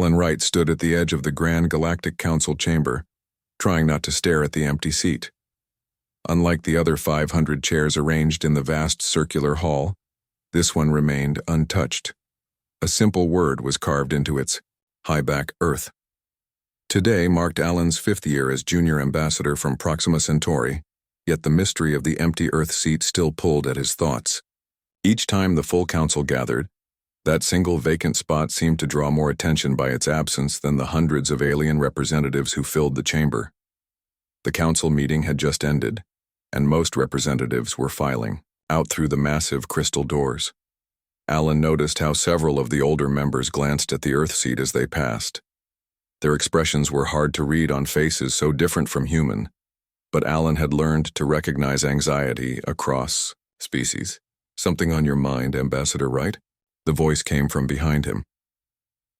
Alan Wright stood at the edge of the Grand Galactic Council chamber, trying not to stare at the empty seat. Unlike the other 500 chairs arranged in the vast circular hall, this one remained untouched. A simple word was carved into its high back Earth. Today marked Alan's 5th year as junior ambassador from Proxima Centauri, yet the mystery of the empty Earth seat still pulled at his thoughts. Each time the full council gathered, that single vacant spot seemed to draw more attention by its absence than the hundreds of alien representatives who filled the chamber. The council meeting had just ended, and most representatives were filing out through the massive crystal doors. Alan noticed how several of the older members glanced at the Earth seat as they passed. Their expressions were hard to read on faces so different from human, but Alan had learned to recognize anxiety across species. "Something on your mind, Ambassador Wright?" The voice came from behind him.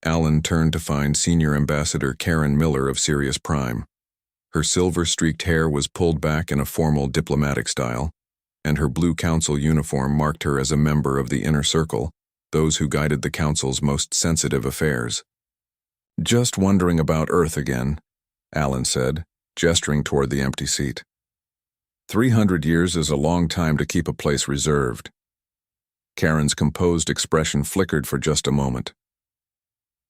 Alan turned to find Senior Ambassador Karen Miller of Sirius Prime. Her silver-streaked hair was pulled back in a formal diplomatic style, and her blue council uniform marked her as a member of the inner circle, those who guided the council's most sensitive affairs. "Just wondering about Earth again," Alan said, gesturing toward the empty seat. 300 years is a long time to keep a place reserved. Karen's composed expression flickered for just a moment.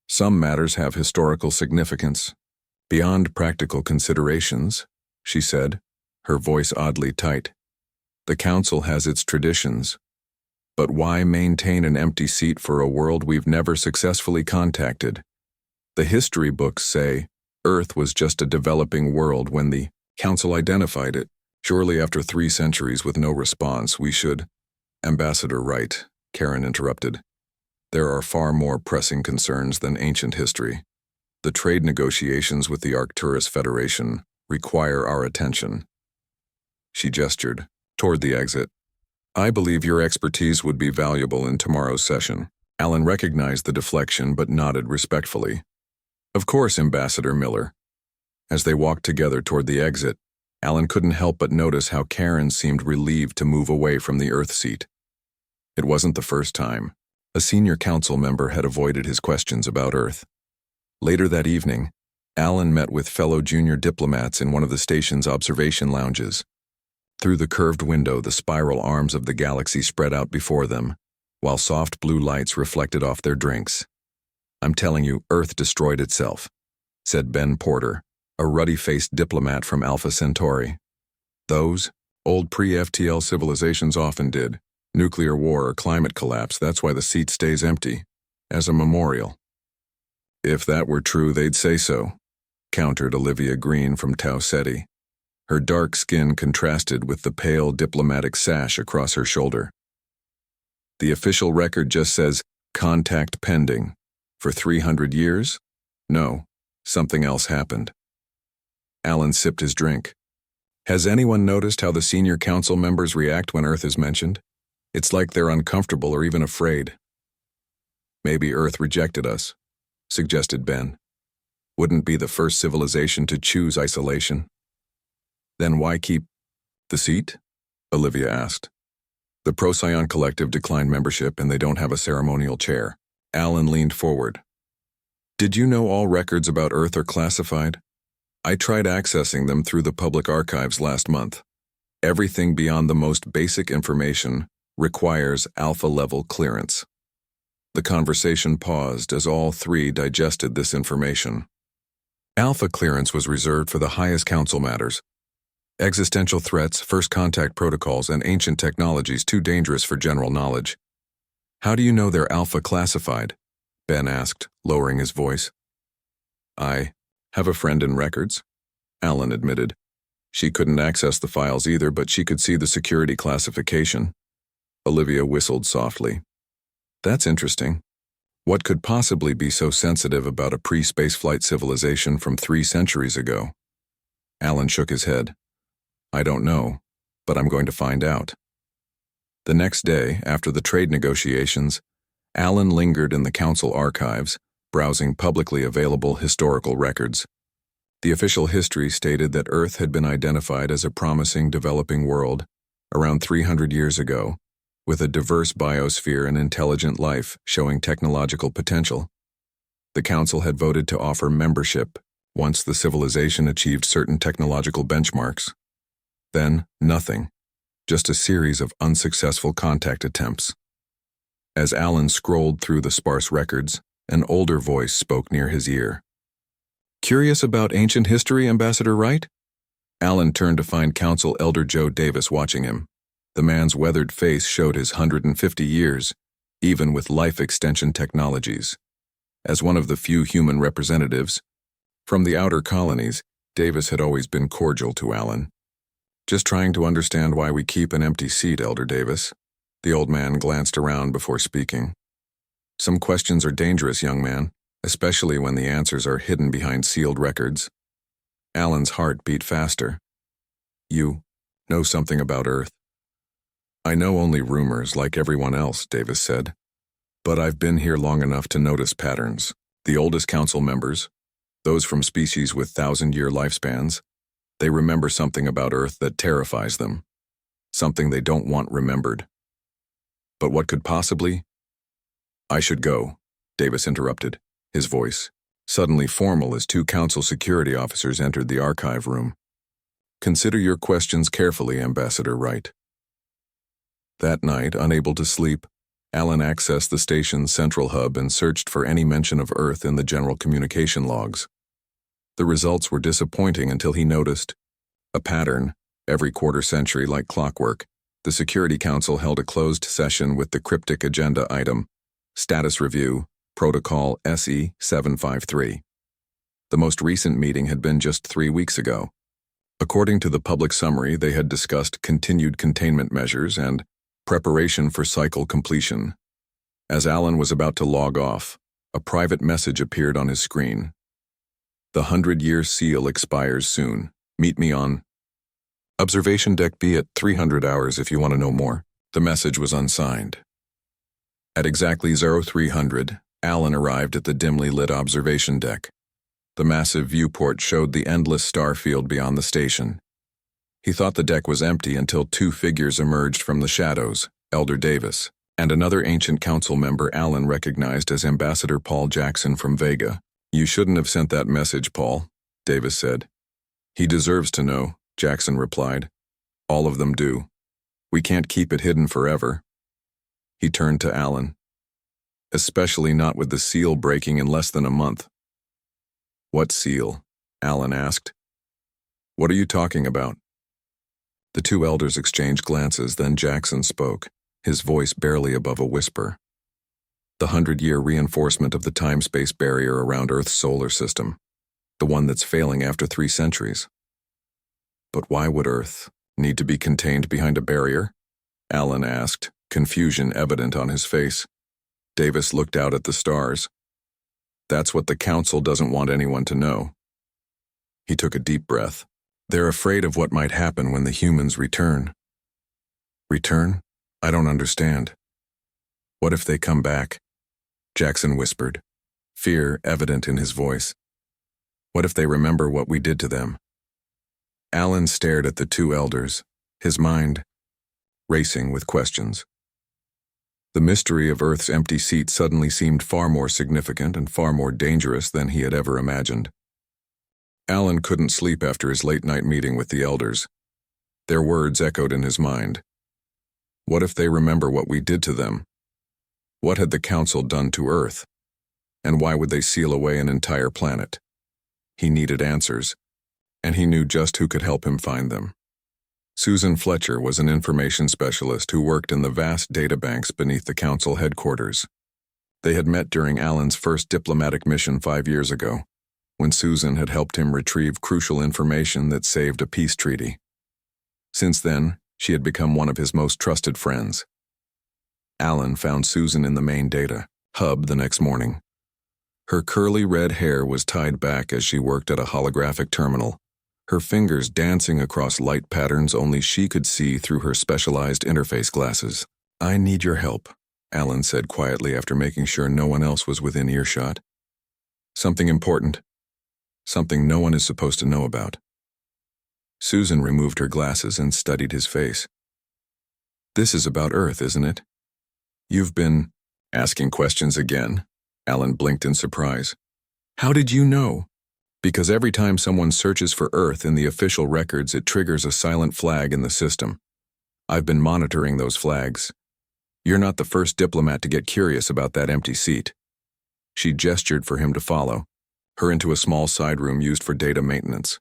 "Some matters have historical significance, beyond practical considerations," she said, her voice oddly tight. "The council has its traditions, but why maintain an empty seat for a world we've never successfully contacted? The history books say Earth was just a developing world when the council identified it. Surely after 3 centuries with no response, we should—" "Ambassador Wright," Karen interrupted. "There are far more pressing concerns than ancient history. The trade negotiations with the Arcturus Federation require our attention." She gestured toward the exit. "I believe your expertise would be valuable in tomorrow's session." Alan recognized the deflection but nodded respectfully. "Of course, Ambassador Miller." As they walked together toward the exit, Alan couldn't help but notice how Karen seemed relieved to move away from the Earth seat. It wasn't the first time a senior council member had avoided his questions about Earth. Later that evening, Alan met with fellow junior diplomats in one of the station's observation lounges. Through the curved window, the spiral arms of the galaxy spread out before them, while soft blue lights reflected off their drinks. "I'm telling you, Earth destroyed itself," said Ben Porter, a ruddy-faced diplomat from Alpha Centauri. "Those old pre-FTL civilizations often did. Nuclear war or climate collapse, that's why the seat stays empty, as a memorial." "If that were true, they'd say so," countered Olivia Green from Tau Ceti. Her dark skin contrasted with the pale diplomatic sash across her shoulder. "The official record just says, 'contact pending.' For 300 years? No, something else happened." Alan sipped his drink. "Has anyone noticed how the senior council members react when Earth is mentioned? It's like they're uncomfortable or even afraid." "Maybe Earth rejected us," suggested Ben. "Wouldn't be the first civilization to choose isolation." "Then why keep the seat?" Olivia asked. "The Procyon Collective declined membership and they don't have a ceremonial chair." Alan leaned forward. "Did you know all records about Earth are classified? I tried accessing them through the public archives last month. Everything beyond the most basic information requires alpha-level clearance." The conversation paused as all 3 digested this information. Alpha clearance was reserved for the highest council matters. Existential threats, first contact protocols, and ancient technologies too dangerous for general knowledge. "How do you know they're alpha classified?" Ben asked, lowering his voice. "I have a friend in records," Alan admitted. She couldn't access the files either, but she could see the security classification. Olivia whistled softly. "That's interesting. What could possibly be so sensitive about a pre-spaceflight civilization from 3 centuries ago?" Alan shook his head. "I don't know, but I'm going to find out." The next day, after the trade negotiations, Alan lingered in the council archives, browsing publicly available historical records. The official history stated that Earth had been identified as a promising developing world around 300 years ago, with a diverse biosphere and intelligent life showing technological potential. The council had voted to offer membership once the civilization achieved certain technological benchmarks. Then, nothing. Just a series of unsuccessful contact attempts. As Alan scrolled through the sparse records, an older voice spoke near his ear. "Curious about ancient history, Ambassador Wright?" Alan turned to find Council Elder Joe Davis watching him. The man's weathered face showed his 150 years, even with life extension technologies. As one of the few human representatives from the outer colonies, Davis had always been cordial to Alan. "Just trying to understand why we keep an empty seat, Elder Davis." The old man glanced around before speaking. "Some questions are dangerous, young man, especially when the answers are hidden behind sealed records." Alan's heart beat faster. "You know something about Earth?" "I know only rumors, like everyone else," Davis said. "But I've been here long enough to notice patterns. The oldest council members, those from species with 1,000-year lifespans, they remember something about Earth that terrifies them. Something they don't want remembered. But what could possibly—" "I should go," Davis interrupted, his voice suddenly formal as two council security officers entered the archive room. "Consider your questions carefully, Ambassador Wright." That night, unable to sleep, Alan accessed the station's central hub and searched for any mention of Earth in the general communication logs. The results were disappointing until he noticed a pattern. Every quarter century, like clockwork, the Security Council held a closed session with the cryptic agenda item, Status Review, Protocol SE-753. The most recent meeting had been just 3 weeks ago. According to the public summary, they had discussed continued containment measures and preparation for cycle completion. As Alan was about to log off, a private message appeared on his screen. "The 100-year seal expires soon. Meet me on Observation Deck B at 300 hours if you want to know more." The message was unsigned. At exactly 0300, Alan arrived at the dimly lit observation deck. The massive viewport showed the endless star field beyond the station. He thought the deck was empty until two figures emerged from the shadows, Elder Davis, and another ancient council member Alan recognized as Ambassador Paul Jackson from Vega. "You shouldn't have sent that message, Paul," Davis said. "He deserves to know," Jackson replied. "All of them do. We can't keep it hidden forever." He turned to Alan. "Especially not with the seal breaking in less than a month." "What seal?" Alan asked. "What are you talking about?" The two elders exchanged glances, then Jackson spoke, his voice barely above a whisper. "The 100-year reinforcement of the time-space barrier around Earth's solar system. The one that's failing after 3 centuries. "But why would Earth need to be contained behind a barrier?" Alan asked, confusion evident on his face. Davis looked out at the stars. "That's what the council doesn't want anyone to know." He took a deep breath. "They're afraid of what might happen when the humans return." "Return? I don't understand." "What if they come back?" Jackson whispered, fear evident in his voice. "What if they remember what we did to them?" Alan stared at the two elders, his mind racing with questions. The mystery of Earth's empty seat suddenly seemed far more significant and far more dangerous than he had ever imagined. Alan couldn't sleep after his late-night meeting with the elders. Their words echoed in his mind. What if they remember what we did to them? What had the Council done to Earth? And why would they seal away an entire planet? He needed answers, and he knew just who could help him find them. Susan Fletcher was an information specialist who worked in the vast databanks beneath the Council headquarters. They had met during Alan's first diplomatic mission 5 years ago, when Susan had helped him retrieve crucial information that saved a peace treaty. Since then, she had become one of his most trusted friends. Alan found Susan in the main data hub the next morning. Her curly red hair was tied back as she worked at a holographic terminal, her fingers dancing across light patterns only she could see through her specialized interface glasses. "I need your help," Alan said quietly after making sure no one else was within earshot. "Something important. Something no one is supposed to know about." Susan removed her glasses and studied his face. "This is about Earth, isn't it?" "You've been asking questions again?" Alan blinked in surprise. How did you know? Because every time someone searches for Earth in the official records, it triggers a silent flag in the system. I've been monitoring those flags. You're not the first diplomat to get curious about that empty seat. She gestured for him to follow her into a small side room used for data maintenance.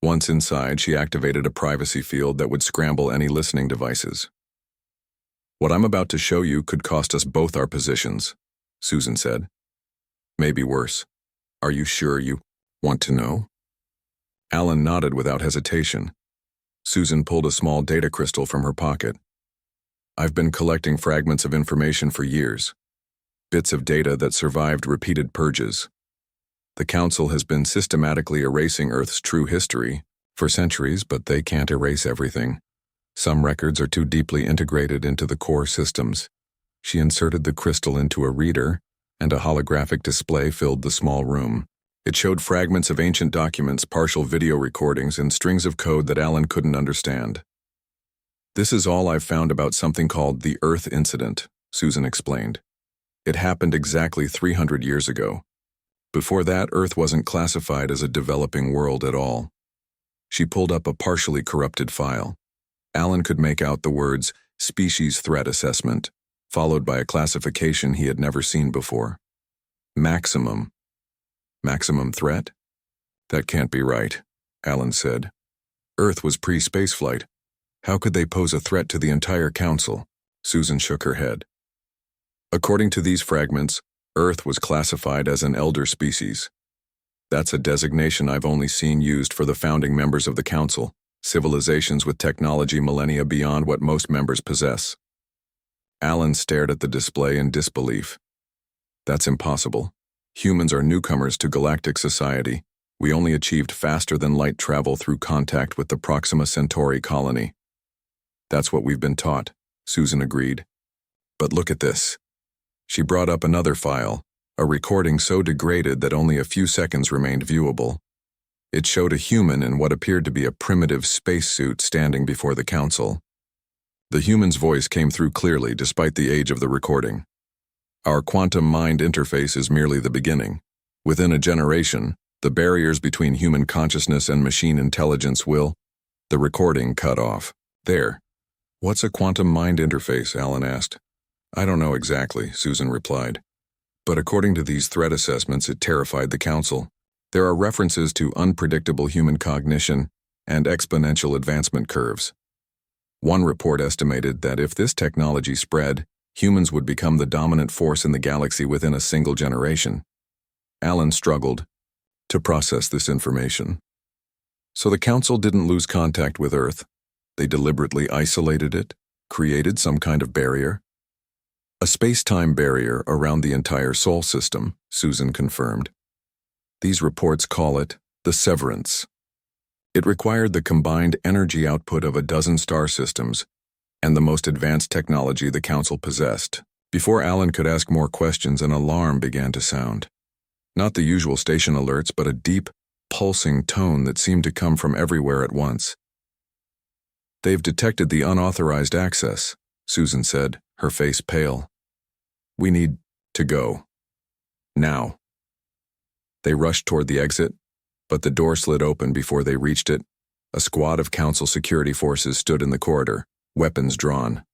Once inside, she activated a privacy field that would scramble any listening devices. What I'm about to show you could cost us both our positions, Susan said. Maybe worse. Are you sure you want to know? Alan nodded without hesitation. Susan pulled a small data crystal from her pocket. I've been collecting fragments of information for years. Bits of data that survived repeated purges. The Council has been systematically erasing Earth's true history for centuries, but they can't erase everything. Some records are too deeply integrated into the core systems. She inserted the crystal into a reader, and a holographic display filled the small room. It showed fragments of ancient documents, partial video recordings, and strings of code that Alan couldn't understand. This is all I've found about something called the Earth Incident, Susan explained. It happened exactly 300 years ago. Before that, Earth wasn't classified as a developing world at all. She pulled up a partially corrupted file. Alan could make out the words Species Threat Assessment, followed by a classification he had never seen before. Maximum. Maximum threat? That can't be right, Alan said. Earth was pre-spaceflight. How could they pose a threat to the entire Council? Susan shook her head. According to these fragments, Earth was classified as an elder species. That's a designation I've only seen used for the founding members of the Council, civilizations with technology millennia beyond what most members possess. Alan stared at the display in disbelief. That's impossible. Humans are newcomers to galactic society. We only achieved faster-than-light travel through contact with the Proxima Centauri colony. That's what we've been taught, Susan agreed. But look at this. She brought up another file, a recording so degraded that only a few seconds remained viewable. It showed a human in what appeared to be a primitive spacesuit standing before the Council. The human's voice came through clearly despite the age of the recording. Our quantum mind interface is merely the beginning. Within a generation, the barriers between human consciousness and machine intelligence will. The recording cut off. There. What's a quantum mind interface? Alan asked. I don't know exactly, Susan replied. But according to these threat assessments, it terrified the Council. There are references to unpredictable human cognition and exponential advancement curves. One report estimated that if this technology spread, humans would become the dominant force in the galaxy within a single generation. Alan struggled to process this information. So the Council didn't lose contact with Earth. They deliberately isolated it, created some kind of barrier. A space-time barrier around the entire Sol system, Susan confirmed. These reports call it the severance. It required the combined energy output of a dozen star systems and the most advanced technology the Council possessed. Before Alan could ask more questions, an alarm began to sound. Not the usual station alerts, but a deep, pulsing tone that seemed to come from everywhere at once. They've detected the unauthorized access, Susan said, her face pale. We need to go. Now. They rushed toward the exit, but the door slid open before they reached it. A squad of Council security forces stood in the corridor, weapons drawn.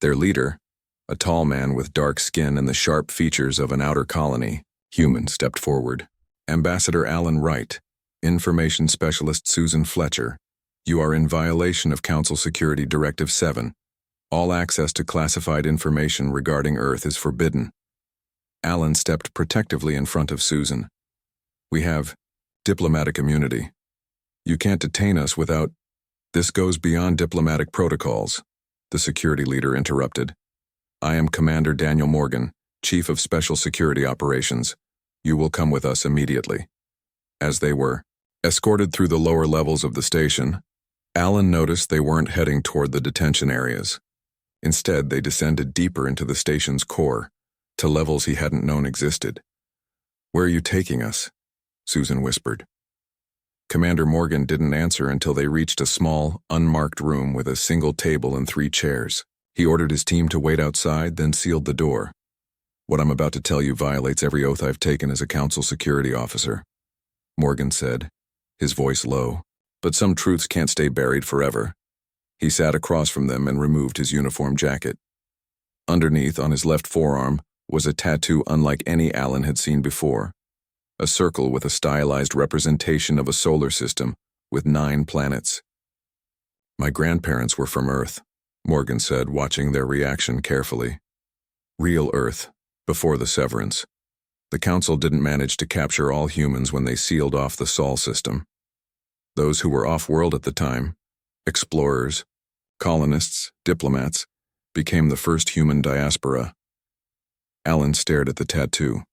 Their leader, a tall man with dark skin and the sharp features of an outer colony, human, stepped forward. Ambassador Alan Wright, Information Specialist Susan Fletcher, you are in violation of Council Security Directive 7. All access to classified information regarding Earth is forbidden. Alan stepped protectively in front of Susan. We have diplomatic immunity. You can't detain us without. This goes beyond diplomatic protocols, the security leader interrupted. I am Commander Daniel Morgan, Chief of Special Security Operations. You will come with us immediately. As they were escorted through the lower levels of the station, Alan noticed they weren't heading toward the detention areas. Instead, they descended deeper into the station's core, to levels he hadn't known existed. Where are you taking us? Susan whispered. Commander Morgan didn't answer until they reached a small, unmarked room with a single table and 3 chairs. He ordered his team to wait outside, then sealed the door. What I'm about to tell you violates every oath I've taken as a council security officer, Morgan said, his voice low. But some truths can't stay buried forever. He sat across from them and removed his uniform jacket. Underneath, on his left forearm, was a tattoo unlike any Alan had seen before. A circle with a stylized representation of a solar system with 9 planets. My grandparents were from Earth, Morgan said, watching their reaction carefully. Real Earth, before the severance. The Council didn't manage to capture all humans when they sealed off the Sol system. Those who were off-world at the time, explorers, colonists, diplomats, became the first human diaspora. Alan stared at the tattoo.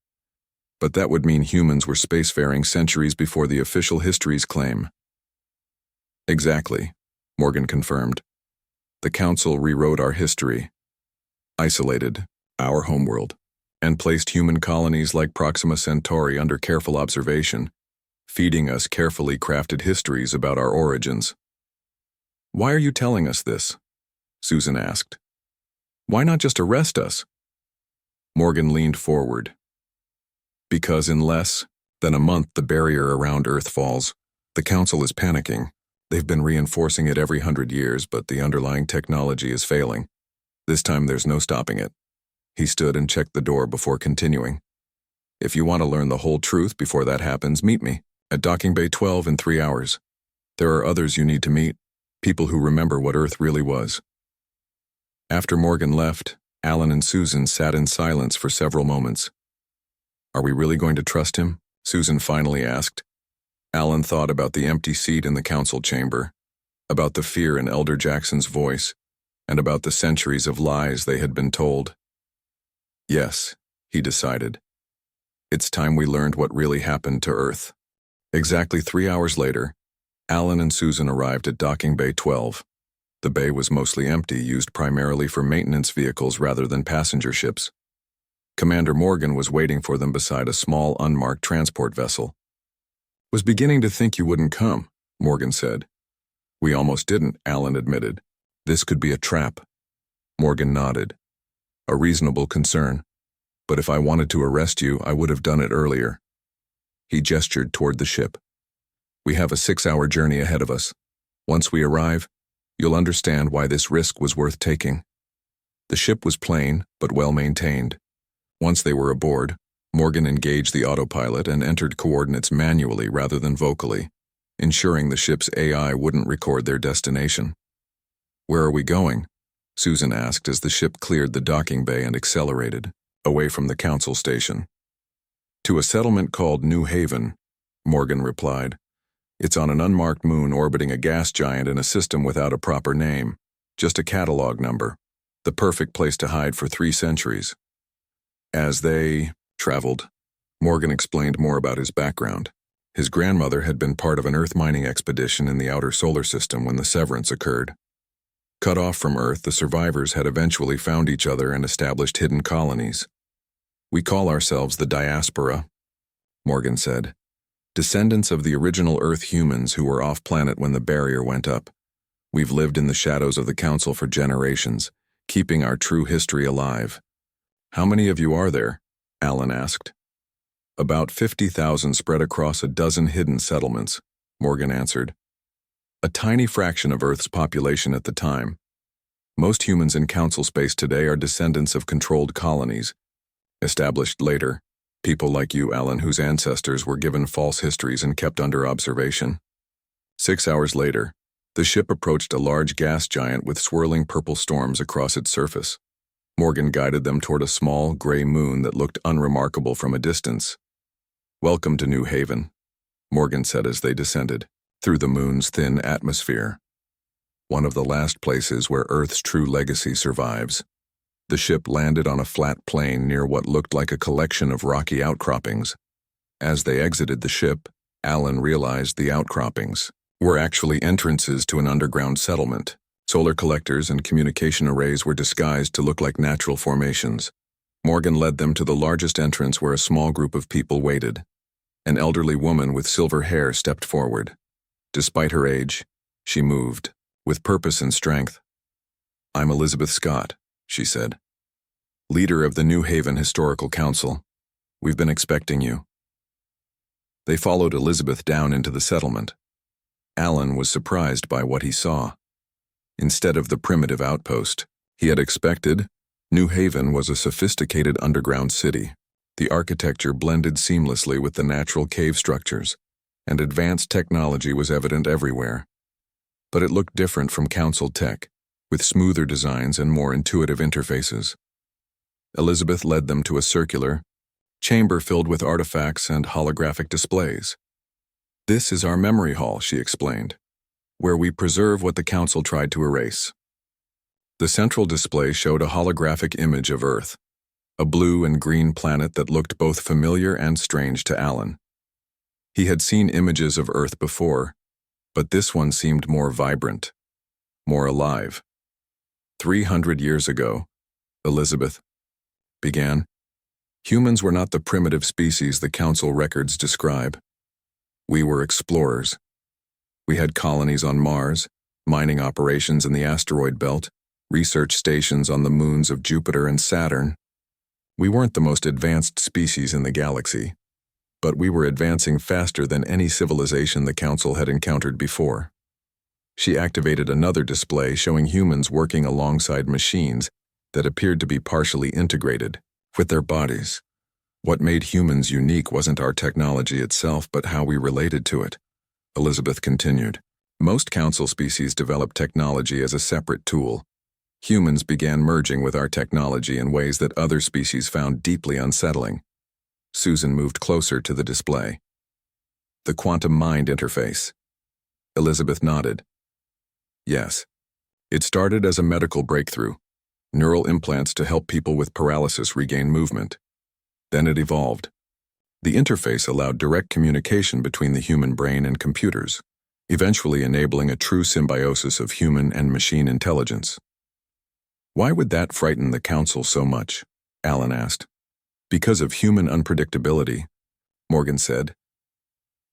But that would mean humans were spacefaring centuries before the official histories claim. Exactly, Morgan confirmed. The Council rewrote our history, isolated our homeworld, and placed human colonies like Proxima Centauri under careful observation, feeding us carefully crafted histories about our origins. Why are you telling us this? Susan asked. Why not just arrest us? Morgan leaned forward. Because in less than a month the barrier around Earth falls. The Council is panicking. They've been reinforcing it every 100 years, but the underlying technology is failing. This time there's no stopping it. He stood and checked the door before continuing. If you want to learn the whole truth before that happens, meet me at Docking Bay 12 in 3 hours. There are others you need to meet, people who remember what Earth really was. After Morgan left, Alan and Susan sat in silence for several moments. Are we really going to trust him? Susan finally asked. Alan thought about the empty seat in the council chamber, about the fear in Elder Jackson's voice, and about the centuries of lies they had been told. Yes, he decided. It's time we learned what really happened to Earth. Exactly 3 hours later, Alan and Susan arrived at Docking Bay 12. The bay was mostly empty, used primarily for maintenance vehicles rather than passenger ships. Commander Morgan was waiting for them beside a small, unmarked transport vessel. Was beginning to think you wouldn't come, Morgan said. We almost didn't, Alan admitted. This could be a trap. Morgan nodded. A reasonable concern. But if I wanted to arrest you, I would have done it earlier. He gestured toward the ship. We have a 6-hour journey ahead of us. Once we arrive, you'll understand why this risk was worth taking. The ship was plain, but well-maintained. Once they were aboard, Morgan engaged the autopilot and entered coordinates manually rather than vocally, ensuring the ship's AI wouldn't record their destination. Where are we going? Susan asked as the ship cleared the docking bay and accelerated, away from the council station. To a settlement called New Haven, Morgan replied. It's on an unmarked moon orbiting a gas giant in a system without a proper name, just a catalog number, the perfect place to hide for 3 centuries. As they traveled, Morgan explained more about his background. His grandmother had been part of an Earth mining expedition in the outer solar system when the severance occurred. Cut off from Earth, the survivors had eventually found each other and established hidden colonies. We call ourselves the diaspora, Morgan said. Descendants of the original Earth humans who were off-planet when the barrier went up. We've lived in the shadows of the Council for generations, keeping our true history alive. How many of you are there? Alan asked. About 50,000 spread across a dozen hidden settlements, Morgan answered. A tiny fraction of Earth's population at the time. Most humans in Council space today are descendants of controlled colonies, established later. People like you, Alan, whose ancestors were given false histories and kept under observation. 6 hours later, the ship approached a large gas giant with swirling purple storms across its surface. Morgan guided them toward a small, gray moon that looked unremarkable from a distance. Welcome to New Haven, Morgan said as they descended, through the moon's thin atmosphere. One of the last places where Earth's true legacy survives. The ship landed on a flat plain near what looked like a collection of rocky outcroppings. As they exited the ship, Alan realized the outcroppings were actually entrances to an underground settlement. Solar collectors and communication arrays were disguised to look like natural formations. Morgan led them to the largest entrance where a small group of people waited. An elderly woman with silver hair stepped forward. Despite her age, she moved, with purpose and strength. I'm Elizabeth Scott, she said. leader of the New Haven Historical Council. We've been expecting you. They followed Elizabeth down into the settlement. Alan was surprised by what he saw. Instead of the primitive outpost he had expected, New Haven was a sophisticated underground city. The architecture blended seamlessly with the natural cave structures, and advanced technology was evident everywhere. But it looked different from council tech, with smoother designs and more intuitive interfaces. Elizabeth led them to a circular chamber filled with artifacts and holographic displays. "This is our memory hall," she explained, "where we preserve what the council tried to erase." The central display showed a holographic image of Earth, a blue and green planet that looked both familiar and strange to Alan. He had seen images of Earth before, but this one seemed more vibrant, more alive. 300 years ago, Elizabeth began, humans were not the primitive species the council records describe. We were explorers. We had colonies on Mars, mining operations in the asteroid belt, research stations on the moons of Jupiter and Saturn. We weren't the most advanced species in the galaxy, but we were advancing faster than any civilization the council had encountered before. She activated another display showing humans working alongside machines that appeared to be partially integrated with their bodies. What made humans unique wasn't our technology itself, but how we related to it, Elizabeth continued. Most council species develop technology as a separate tool. Humans began merging with our technology in ways that other species found deeply unsettling. Susan moved closer to the display. The quantum mind interface. Elizabeth nodded. Yes. It started as a medical breakthrough, neural implants to help people with paralysis regain movement. Then it evolved. The interface allowed direct communication between the human brain and computers, eventually enabling a true symbiosis of human and machine intelligence. Why would that frighten the council so much? Alan asked. Because of human unpredictability, Morgan said.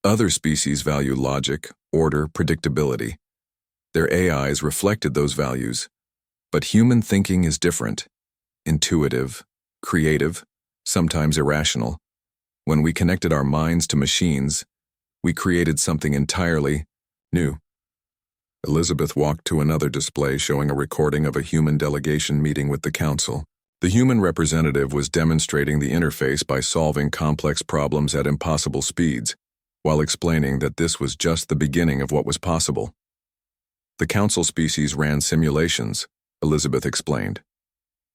Other species value logic, order, predictability. Their AIs reflected those values, but human thinking is different, intuitive, creative, sometimes irrational. When we connected our minds to machines, we created something entirely new. Elizabeth walked to another display showing a recording of a human delegation meeting with the council. The human representative was demonstrating the interface by solving complex problems at impossible speeds, while explaining that this was just the beginning of what was possible. The council species ran simulations, Elizabeth explained.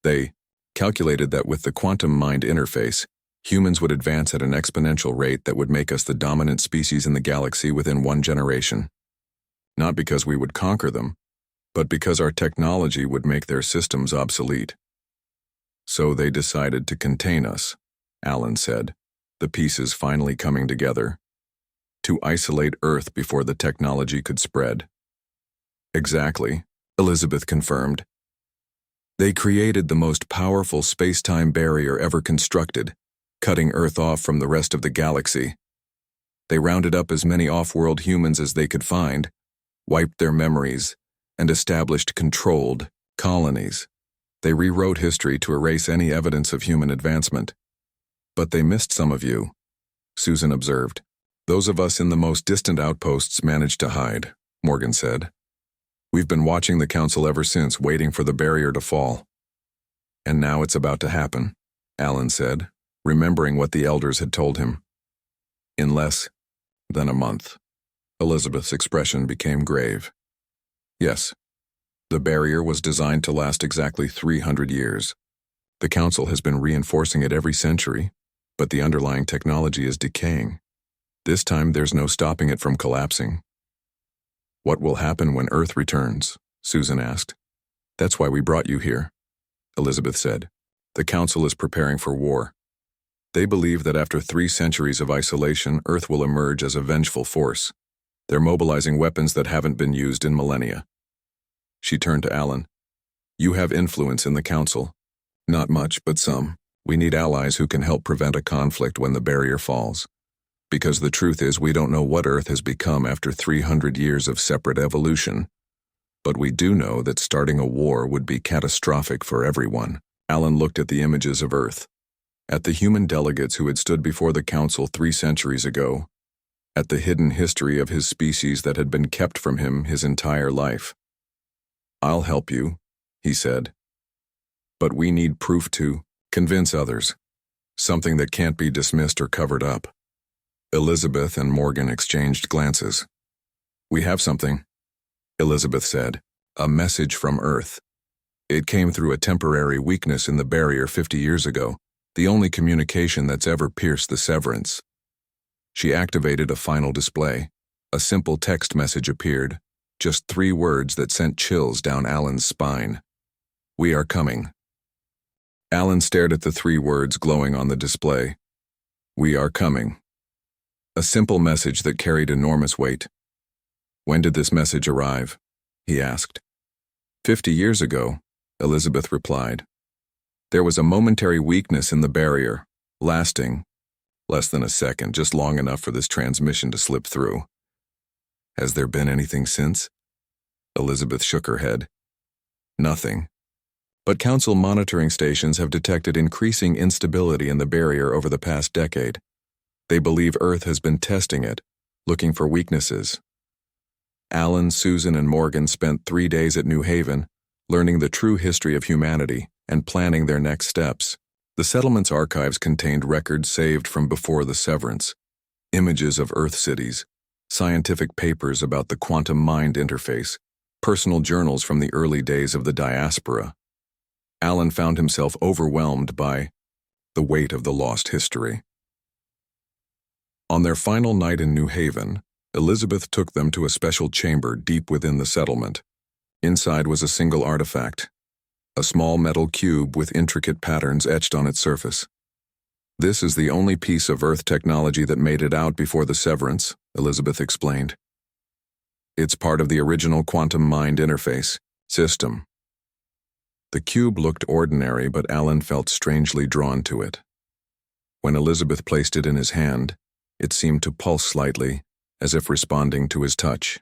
They calculated that with the quantum mind interface, humans would advance at an exponential rate that would make us the dominant species in the galaxy within one generation. Not because we would conquer them, but because our technology would make their systems obsolete. So they decided to contain us, Alan said, the pieces finally coming together. To isolate Earth before the technology could spread. Exactly, Elizabeth confirmed. They created the most powerful space-time barrier ever constructed, cutting Earth off from the rest of the galaxy. They rounded up as many off-world humans as they could find, wiped their memories, and established controlled colonies. They rewrote history to erase any evidence of human advancement. But they missed some of you, Susan observed. Those of us in the most distant outposts managed to hide, Morgan said. We've been watching the council ever since, waiting for the barrier to fall. And now it's about to happen, Alan said, remembering what the elders had told him. In less than a month. Elizabeth's expression became grave. Yes, the barrier was designed to last exactly 300 years. The council has been reinforcing it every century, but the underlying technology is decaying. This time there's no stopping it from collapsing. What will happen when Earth returns? Susan asked. That's why we brought you here, Elizabeth said. The council is preparing for war. They believe that after 3 centuries of isolation, Earth will emerge as a vengeful force. They're mobilizing weapons that haven't been used in millennia. She turned to Alan. You have influence in the council. Not much, but some. We need allies who can help prevent a conflict when the barrier falls. Because the truth is, we don't know what Earth has become after 300 years of separate evolution. But we do know that starting a war would be catastrophic for everyone. Alan looked at the images of Earth, at the human delegates who had stood before the council 3 centuries ago, at the hidden history of his species that had been kept from him his entire life. "I'll help you," he said. "But we need proof to convince others, something that can't be dismissed or covered up." Elizabeth and Morgan exchanged glances. "We have something," Elizabeth said. "A message from Earth. It came through a temporary weakness in the barrier 50 years ago, the only communication that's ever pierced the severance." She activated a final display. A simple text message appeared, just 3 words that sent chills down Alan's spine. "We are coming." Alan stared at the 3 words glowing on the display. "We are coming." A simple message that carried enormous weight. "When did this message arrive?" he asked. 50 years ago, Elizabeth replied. "There was a momentary weakness in the barrier, lasting less than a second, just long enough for this transmission to slip through." "Has there been anything since?" Elizabeth shook her head. "Nothing. But council monitoring stations have detected increasing instability in the barrier over the past decade. They believe Earth has been testing it, looking for weaknesses." Alan, Susan, and Morgan spent 3 days at New Haven, learning the true history of humanity and planning their next steps. The settlement's archives contained records saved from before the severance, images of Earth cities, scientific papers about the quantum mind interface, personal journals from the early days of the diaspora. Alan found himself overwhelmed by the weight of the lost history. On their final night in New Haven, Elizabeth took them to a special chamber deep within the settlement. Inside was a single artifact, a small metal cube with intricate patterns etched on its surface. "This is the only piece of Earth technology that made it out before the severance," Elizabeth explained. "It's part of the original quantum mind interface system." The cube looked ordinary, but Alan felt strangely drawn to it. When Elizabeth placed it in his hand, it seemed to pulse slightly, as if responding to his touch.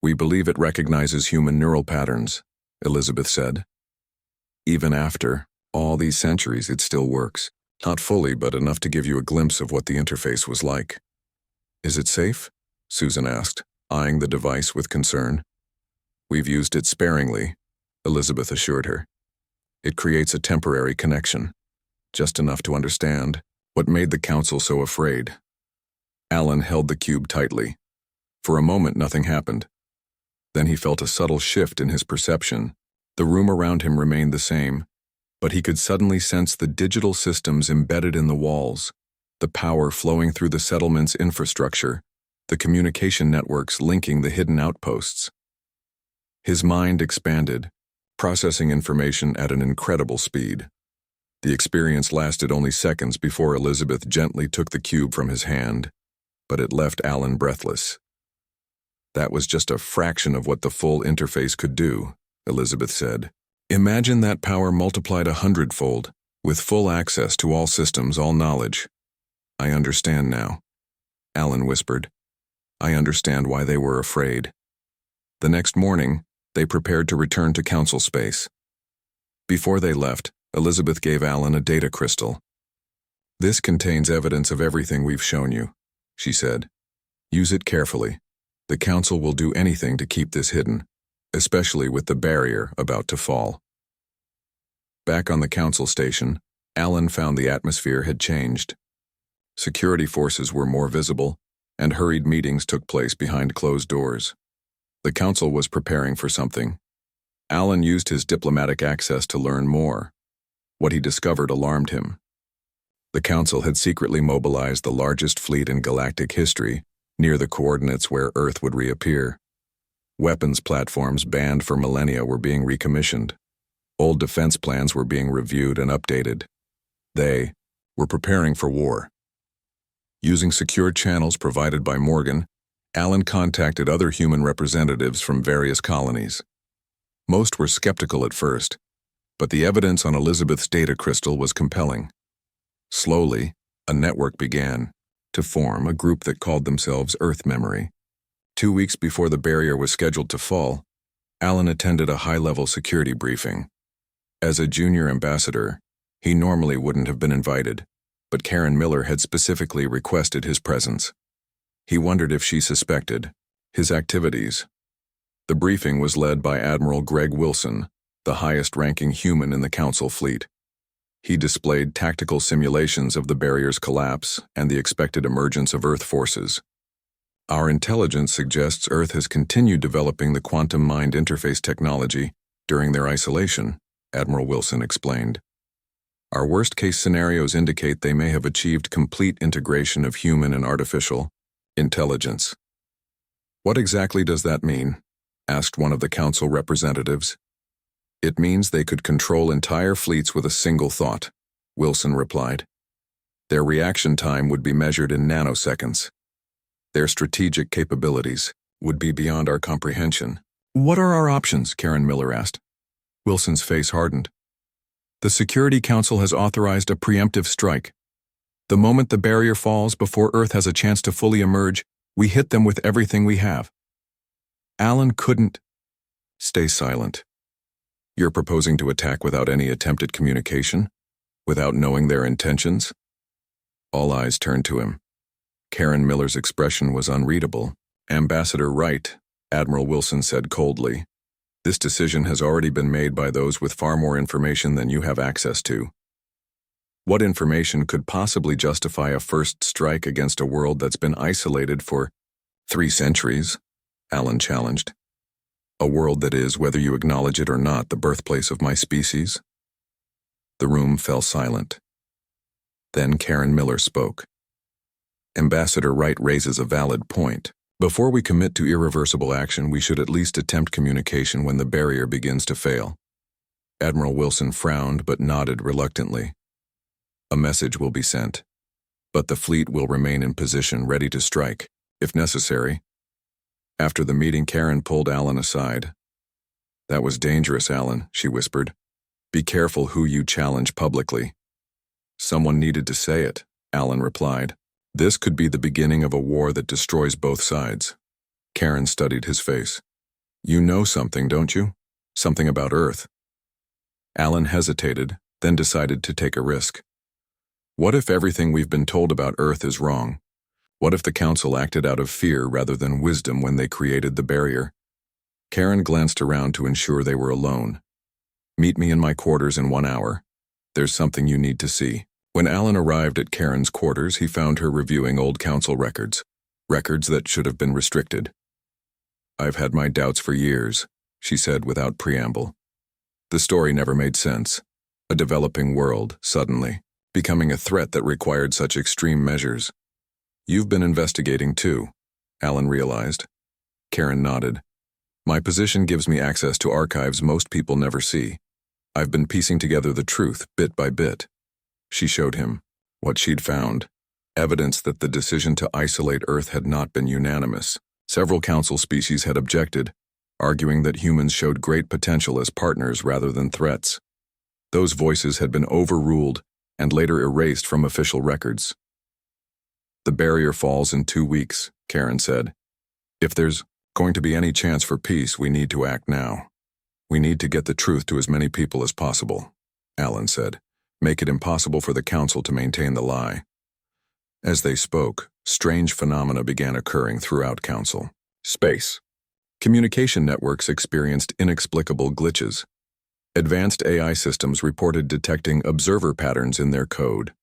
"We believe it recognizes human neural patterns," Elizabeth said. "Even after all these centuries, it still works. Not fully, but enough to give you a glimpse of what the interface was like." "Is it safe?" Susan asked, eyeing the device with concern. "We've used it sparingly," Elizabeth assured her. "It creates a temporary connection, just enough to understand what made the council so afraid." Alan held the cube tightly. For a moment, nothing happened. Then he felt a subtle shift in his perception. The room around him remained the same, but he could suddenly sense the digital systems embedded in the walls, the power flowing through the settlement's infrastructure, the communication networks linking the hidden outposts. His mind expanded, processing information at an incredible speed. The experience lasted only seconds before Elizabeth gently took the cube from his hand, but it left Alan breathless. "That was just a fraction of what the full interface could do," Elizabeth said. "Imagine that power multiplied 100-fold, with full access to all systems, all knowledge." "I understand now," Alan whispered. "I understand why they were afraid." The next morning, they prepared to return to council space. Before they left, Elizabeth gave Alan a data crystal. "This contains evidence of everything we've shown you," she said. "Use it carefully. The council will do anything to keep this hidden, especially with the barrier about to fall." Back on the council station, Alan found the atmosphere had changed. Security forces were more visible, and hurried meetings took place behind closed doors. The council was preparing for something. Alan used his diplomatic access to learn more. What he discovered alarmed him. The council had secretly mobilized the largest fleet in galactic history near the coordinates where Earth would reappear. Weapons platforms banned for millennia were being recommissioned. Old defense plans were being reviewed and updated. They were preparing for war. Using secure channels provided by Morgan, Alan contacted other human representatives from various colonies. Most were skeptical at first, but the evidence on Elizabeth's data crystal was compelling. Slowly, a network began to form, a group that called themselves Earth Memory. 2 weeks before the barrier was scheduled to fall, Alan attended a high-level security briefing. As a junior ambassador, he normally wouldn't have been invited, but Karen Miller had specifically requested his presence. He wondered if she suspected his activities. The briefing was led by Admiral Greg Wilson, the highest-ranking human in the Council fleet. He displayed tactical simulations of the barrier's collapse and the expected emergence of Earth forces. Our intelligence suggests Earth has continued developing the quantum mind interface technology during their isolation, Admiral Wilson explained. Our worst-case scenarios indicate they may have achieved complete integration of human and artificial intelligence. What exactly does that mean? Asked one of the Council representatives. It means they could control entire fleets with a single thought, Wilson replied. Their reaction time would be measured in nanoseconds. Their strategic capabilities would be beyond our comprehension. What are our options? Karen Miller asked. Wilson's face hardened. The Security Council has authorized a preemptive strike. The moment the barrier falls, before Earth has a chance to fully emerge, we hit them with everything we have. Alan couldn't. Stay silent. You're proposing to attack without any attempted communication? Without knowing their intentions? All eyes turned to him. Karen Miller's expression was unreadable. Ambassador Wright, Admiral Wilson said coldly. This decision has already been made by those with far more information than you have access to. What information could possibly justify a first strike against a world that's been isolated for 3 centuries? Alan challenged. A world that is, whether you acknowledge it or not, the birthplace of my species? The room fell silent. Then Karen Miller spoke. Ambassador Wright raises a valid point. Before we commit to irreversible action, we should at least attempt communication when the barrier begins to fail. Admiral Wilson frowned but nodded reluctantly. A message will be sent, but the fleet will remain in position ready to strike, if necessary. After the meeting, Karen pulled Alan aside. That was dangerous, Alan, she whispered. Be careful who you challenge publicly. Someone needed to say it, Alan replied. This could be the beginning of a war that destroys both sides. Karen studied his face. You know something, don't you? Something about Earth. Alan hesitated, then decided to take a risk. What if everything we've been told about Earth is wrong? What if the Council acted out of fear rather than wisdom when they created the barrier? Karen glanced around to ensure they were alone. Meet me in my quarters in 1 hour. There's something you need to see. When Alan arrived at Karen's quarters, he found her reviewing old Council records that should have been restricted. I've had my doubts for years, she said without preamble. The story never made sense. A developing world, suddenly, becoming a threat that required such extreme measures. You've been investigating too, Alan realized. Karen nodded. My position gives me access to archives most people never see. I've been piecing together the truth, bit by bit. She showed him what she'd found, evidence that the decision to isolate Earth had not been unanimous. Several Council species had objected, arguing that humans showed great potential as partners rather than threats. Those voices had been overruled and later erased from official records. The barrier falls in 2 weeks, Karen said. If there's going to be any chance for peace, we need to act now. We need to get the truth to as many people as possible, Alan said. Make it impossible for the Council to maintain the lie. As they spoke, strange phenomena began occurring throughout Council. Space. Communication networks experienced inexplicable glitches. Advanced AI systems reported detecting observer patterns in their code.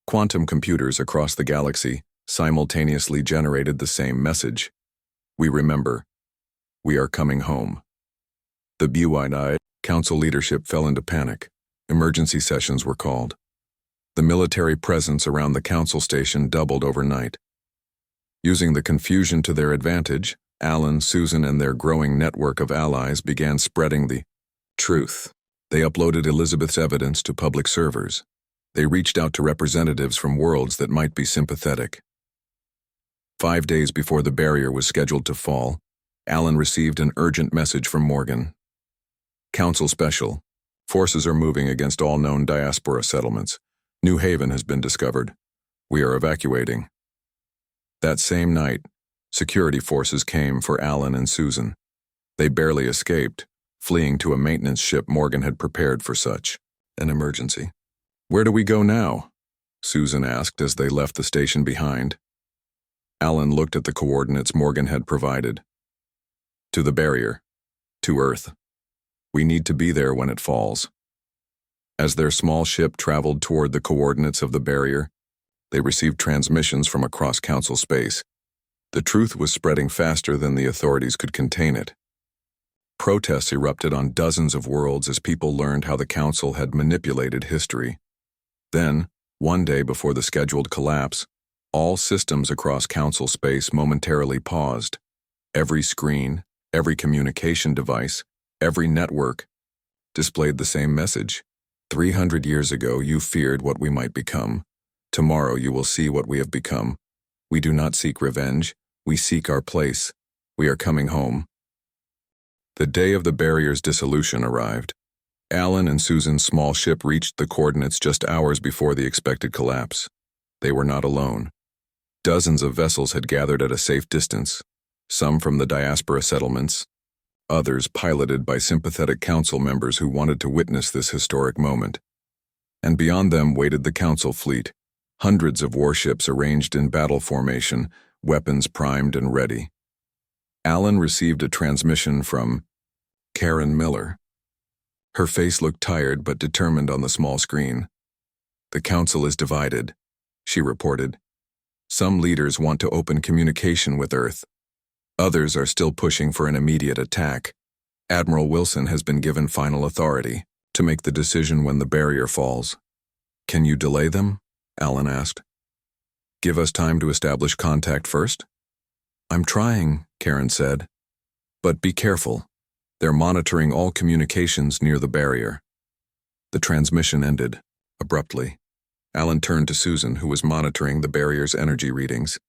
Quantum computers across the galaxy simultaneously generated the same message. We remember. We are coming home. The blue-eyed Council leadership fell into panic. Emergency sessions were called. The military presence around the Council station doubled overnight. Using the confusion to their advantage, Alan, Susan, and their growing network of allies began spreading the truth. They uploaded Elizabeth's evidence to public servers. They reached out to representatives from worlds that might be sympathetic. 5 days before the barrier was scheduled to fall, Alan received an urgent message from Morgan. Council Special. Forces are moving against all known diaspora settlements. New Haven has been discovered. We are evacuating. That same night, security forces came for Alan and Susan. They barely escaped, fleeing to a maintenance ship Morgan had prepared for such an emergency. "Where do we go now?" Susan asked as they left the station behind. Alan looked at the coordinates Morgan had provided. "To the barrier. To Earth. We need to be there when it falls." As their small ship traveled toward the coordinates of the barrier, they received transmissions from across Council space. The truth was spreading faster than the authorities could contain it. Protests erupted on dozens of worlds as people learned how the Council had manipulated history. Then, one day before the scheduled collapse, all systems across Council space momentarily paused. Every screen, every communication device, every network displayed the same message. 300 years ago, you feared what we might become. Tomorrow you will see what we have become. We do not seek revenge. We seek our place. We are coming home. The day of the barrier's dissolution arrived. Alan and Susan's small ship reached the coordinates just hours before the expected collapse. They were not alone. Dozens of vessels had gathered at a safe distance, some from the diaspora settlements, others piloted by sympathetic council members who wanted to witness this historic moment. And beyond them waited the council fleet, hundreds of warships arranged in battle formation, weapons primed and ready. Alan received a transmission from Karen Miller. Her face looked tired but determined on the small screen. "The council is divided," she reported. "Some leaders want to open communication with Earth. Others are still pushing for an immediate attack. Admiral Wilson has been given final authority to make the decision when the barrier falls." "Can you delay them?" Alan asked. "Give us time to establish contact first?" "I'm trying," Karen said. "But be careful. They're monitoring all communications near the barrier." The transmission ended, abruptly. Alan turned to Susan, who was monitoring the barrier's energy readings.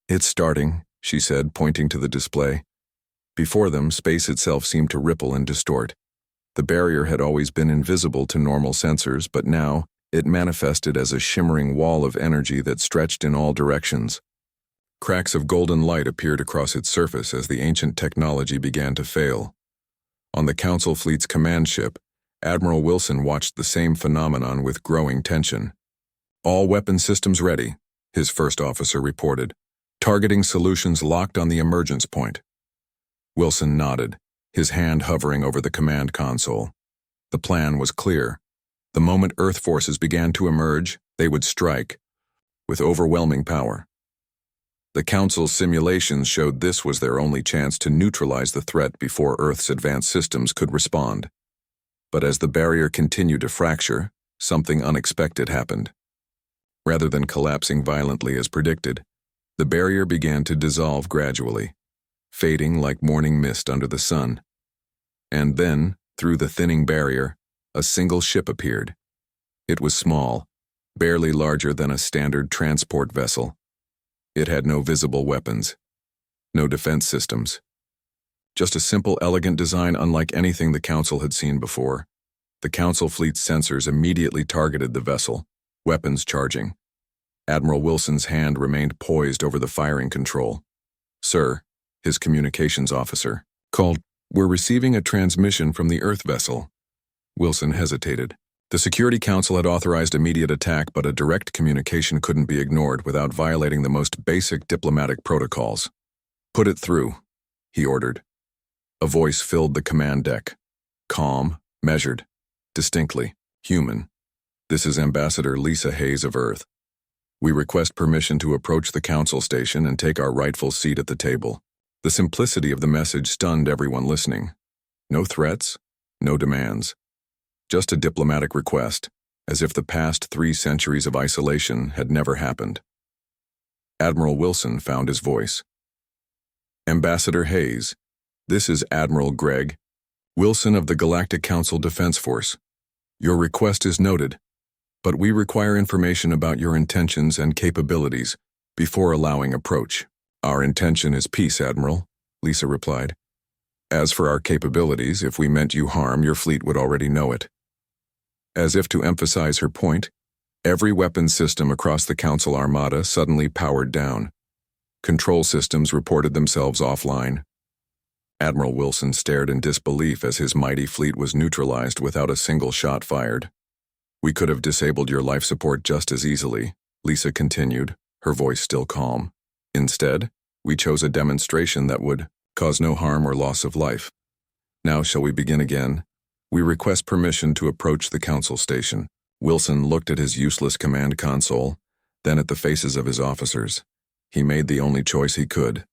"It's starting," she said, pointing to the display. Before them, space itself seemed to ripple and distort. The barrier had always been invisible to normal sensors, but now it manifested as a shimmering wall of energy that stretched in all directions. Cracks of golden light appeared across its surface as the ancient technology began to fail. On the Council fleet's command ship, Admiral Wilson watched the same phenomenon with growing tension. "All weapon systems ready," his first officer reported. "Targeting solutions locked on the emergence point." Wilson nodded, his hand hovering over the command console. The plan was clear. The moment Earth forces began to emerge, they would strike, with overwhelming power. The Council's simulations showed this was their only chance to neutralize the threat before Earth's advanced systems could respond. But as the barrier continued to fracture, something unexpected happened. Rather than collapsing violently as predicted, the barrier began to dissolve gradually, fading like morning mist under the sun. And then, through the thinning barrier, a single ship appeared. It was small, barely larger than a standard transport vessel. It had no visible weapons, no defense systems. Just a simple, elegant design unlike anything the Council had seen before. The Council fleet's sensors immediately targeted the vessel, weapons charging. Admiral Wilson's hand remained poised over the firing control. "Sir," his communications officer called, "We're receiving a transmission from the Earth vessel." Wilson hesitated. The Security Council had authorized immediate attack, but a direct communication couldn't be ignored without violating the most basic diplomatic protocols. "Put it through," he ordered. A voice filled the command deck. Calm, measured, distinctly human. "This is Ambassador Lisa Hayes of Earth. We request permission to approach the Council station and take our rightful seat at the table." The simplicity of the message stunned everyone listening. No threats, no demands. Just a diplomatic request, as if the past 3 centuries of isolation had never happened. Admiral Wilson found his voice. "Ambassador Hayes, this is Admiral Greg Wilson of the Galactic Council Defense Force. Your request is noted, but we require information about your intentions and capabilities before allowing approach." "Our intention is peace, Admiral," Lisa replied. "As for our capabilities, if we meant you harm, your fleet would already know it." As if to emphasize her point, every weapons system across the Council Armada suddenly powered down. Control systems reported themselves offline. Admiral Wilson stared in disbelief as his mighty fleet was neutralized without a single shot fired. "We could have disabled your life support just as easily," Lisa continued, her voice still calm. "Instead, we chose a demonstration that would cause no harm or loss of life. Now shall we begin again? We request permission to approach the council station." Wilson looked at his useless command console, then at the faces of his officers. He made the only choice he could.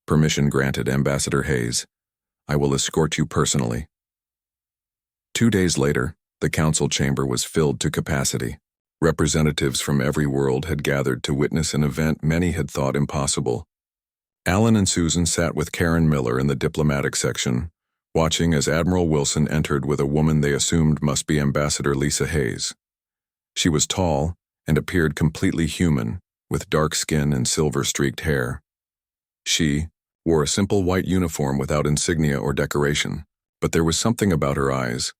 "Permission granted, Ambassador Hayes. I will escort you personally." 2 days later, the council chamber was filled to capacity. Representatives from every world had gathered to witness an event many had thought impossible. Alan and Susan sat with Karen Miller in the diplomatic section, watching as Admiral Wilson entered with a woman they assumed must be Ambassador Lisa Hayes. She was tall and appeared completely human, with dark skin and silver-streaked hair. She wore a simple white uniform without insignia or decoration, but there was something about her eyes,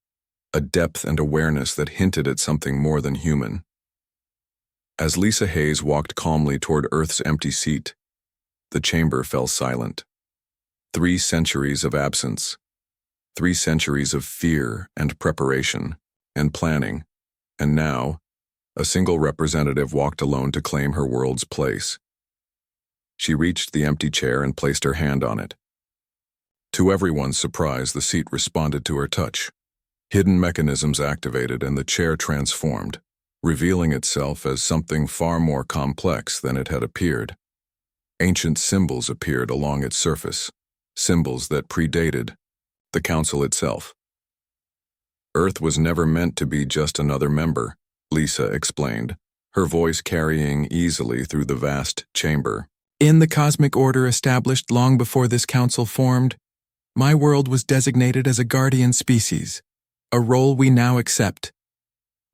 a depth and awareness that hinted at something more than human. As Lisa Hayes walked calmly toward Earth's empty seat, the chamber fell silent. 3 centuries of absence. 3 centuries of fear and preparation and planning, and now, a single representative walked alone to claim her world's place. She reached the empty chair and placed her hand on it. To everyone's surprise, the seat responded to her touch. Hidden mechanisms activated and the chair transformed, revealing itself as something far more complex than it had appeared. Ancient symbols appeared along its surface, symbols that predated the council itself. "Earth was never meant to be just another member," Lisa explained, her voice carrying easily through the vast chamber. "In the cosmic order established long before this council formed, my world was designated as a guardian species, a role we now accept."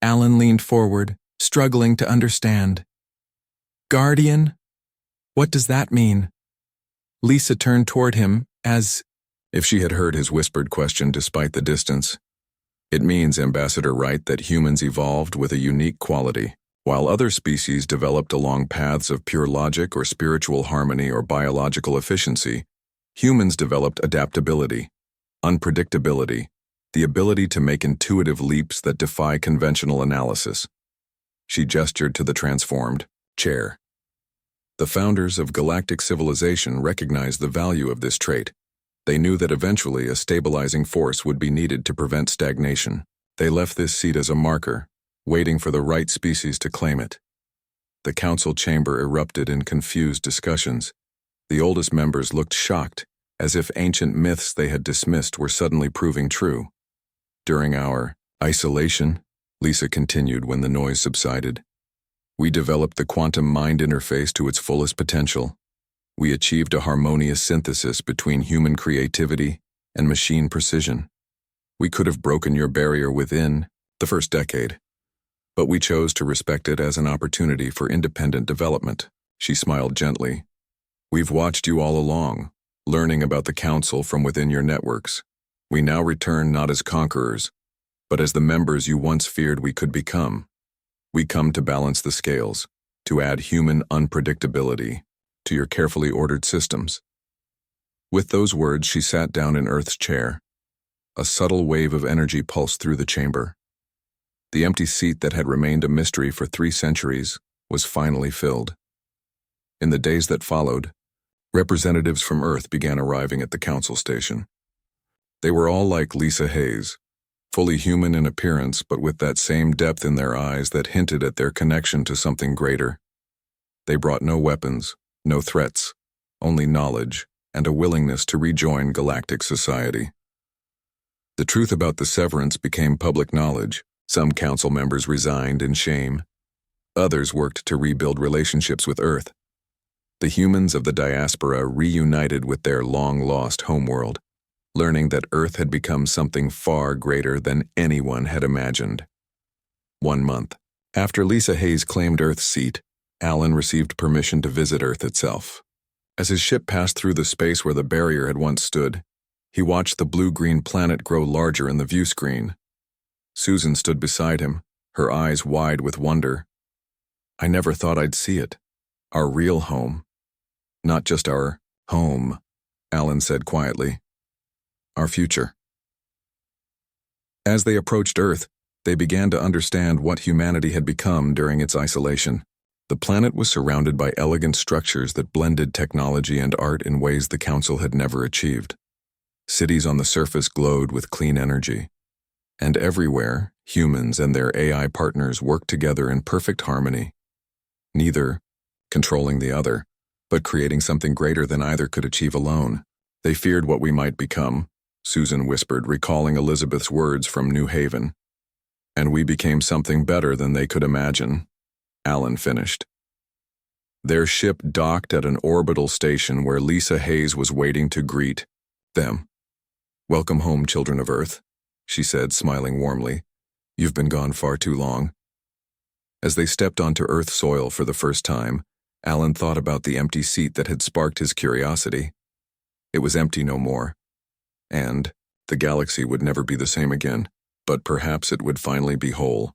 Alan leaned forward, struggling to understand. "Guardian? What does that mean?" Lisa turned toward him, as if she had heard his whispered question despite the distance. "It means, Ambassador Wright, that humans evolved with a unique quality. While other species developed along paths of pure logic or spiritual harmony or biological efficiency, humans developed adaptability, unpredictability, the ability to make intuitive leaps that defy conventional analysis." She gestured to the transformed chair. "The founders of galactic civilization recognized the value of this trait. They knew that eventually a stabilizing force would be needed to prevent stagnation. They left this seat as a marker, waiting for the right species to claim it." The council chamber erupted in confused discussions. The oldest members looked shocked, as if ancient myths they had dismissed were suddenly proving true. "During our isolation," Lisa continued when the noise subsided, "we developed the quantum mind interface to its fullest potential. We achieved a harmonious synthesis between human creativity and machine precision. We could have broken your barrier within the first decade, but we chose to respect it as an opportunity for independent development." She smiled gently. "We've watched you all along, learning about the council from within your networks. We now return not as conquerors, but as the members you once feared we could become. We come to balance the scales, to add human unpredictability to your carefully ordered systems." With those words, she sat down in Earth's chair. A subtle wave of energy pulsed through the chamber. The empty seat that had remained a mystery for 3 centuries was finally filled. In the days that followed, representatives from Earth began arriving at the council station. They were all like Lisa Hayes, fully human in appearance but with that same depth in their eyes that hinted at their connection to something greater. They brought no weapons, no threats, only knowledge and a willingness to rejoin galactic society. The truth about the severance became public knowledge. Some council members resigned in shame. Others worked to rebuild relationships with Earth. The humans of the diaspora reunited with their long-lost homeworld, learning that Earth had become something far greater than anyone had imagined. 1 month after Lisa Hayes claimed Earth's seat, Alan received permission to visit Earth itself. As his ship passed through the space where the barrier had once stood, he watched the blue-green planet grow larger in the view screen. Susan stood beside him, her eyes wide with wonder. "I never thought I'd see it. Our real home. Not just our home, Alan said quietly. Our future. As they approached Earth, they began to understand what humanity had become during its isolation. The planet was surrounded by elegant structures that blended technology and art in ways the Council had never achieved. Cities on the surface glowed with clean energy. And everywhere, humans and their AI partners worked together in perfect harmony. Neither controlling the other, but creating something greater than either could achieve alone. They feared what we might become, Susan whispered, recalling Elizabeth's words from New Haven. And we became something better than they could imagine, Alan finished. Their ship docked at an orbital station where Lisa Hayes was waiting to greet them. Welcome home, children of Earth, she said, smiling warmly. You've been gone far too long. As they stepped onto Earth soil for the first time, Alan thought about the empty seat that had sparked his curiosity. It was empty no more. And the galaxy would never be the same again, but perhaps it would finally be whole.